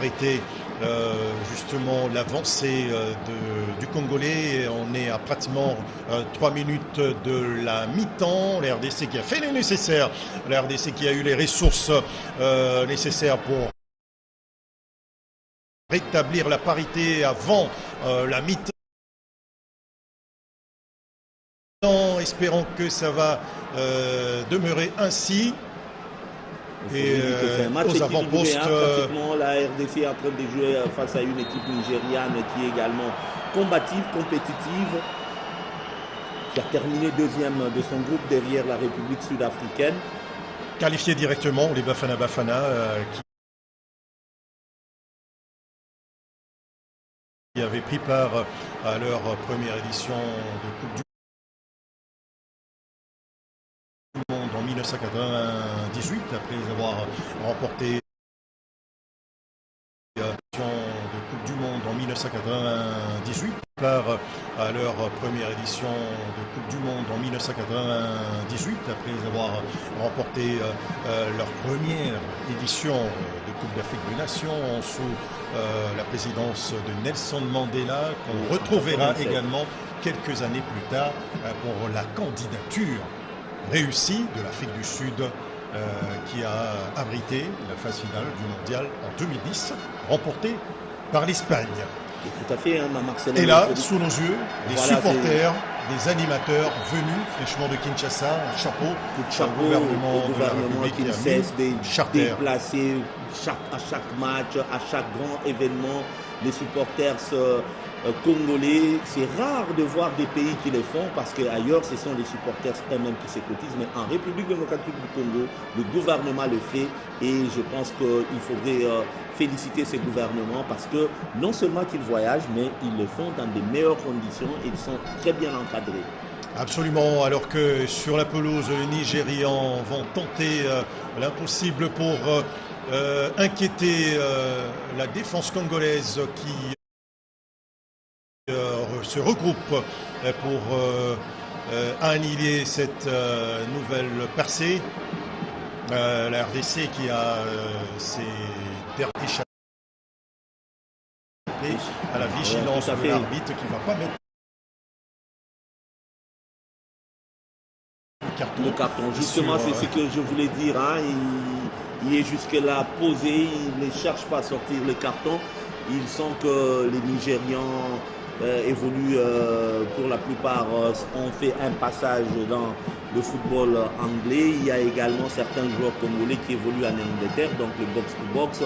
arrêter justement l'avancée du Congolais. On est à pratiquement 3 minutes de la mi-temps. La RDC qui a fait le nécessaire, la RDC qui a eu les ressources nécessaires pour rétablir la parité avant la mi-temps. Espérons que ça va demeurer ainsi. Et aux avant-postes, pratiquement la RDC est en train de jouer face à une équipe nigériane qui est également combative, compétitive, qui a terminé deuxième de son groupe derrière la République sud-africaine. Qualifié directement, les Bafana Bafana, qui avaient pris part à leur première édition de Coupe du Monde en 1998, après avoir remporté de Coupe du Monde en 1998, part à leur première édition de Coupe du Monde en 1998, après avoir remporté leur première édition de Coupe d'Afrique des Nations sous la présidence de Nelson Mandela, qu'on retrouvera également quelques années plus tard pour la candidature réussie de l'Afrique du Sud qui a abrité la phase finale du mondial en 2010, remportée par l'Espagne. Tout à fait, hein, Marcelo. Et là, sous nos yeux, des supporters, des animateurs venus fraîchement de Kinshasa, un chapeau au gouvernement qui ne cesse de déplacer à chaque match, à chaque grand événement, les supporters congolais. C'est rare de voir des pays qui le font parce qu'ailleurs, ce sont les supporters eux-mêmes qui se cotisent. Mais en République démocratique du Congo, le gouvernement le fait et je pense qu'il faudrait féliciter ces gouvernements parce que non seulement qu'ils voyagent, mais ils le font dans de meilleures conditions et ils sont très bien encadrés. Absolument, alors que sur la pelouse, les Nigérians vont tenter l'impossible pour inquiéter la défense congolaise qui se regroupe pour annihiler cette nouvelle percée. La RDC qui a ses derniers échappés à la vigilance de l'arbitre qui ne va pas mettre le carton. Justement, c'est ce que je voulais dire. Hein. Il est jusque-là posé, il ne cherche pas à sortir le carton. Il sent que les Nigérians évoluent pour la plupart, ont fait un passage dans le football anglais. Il y a également certains joueurs congolais qui évoluent en Angleterre, donc le box-to-box.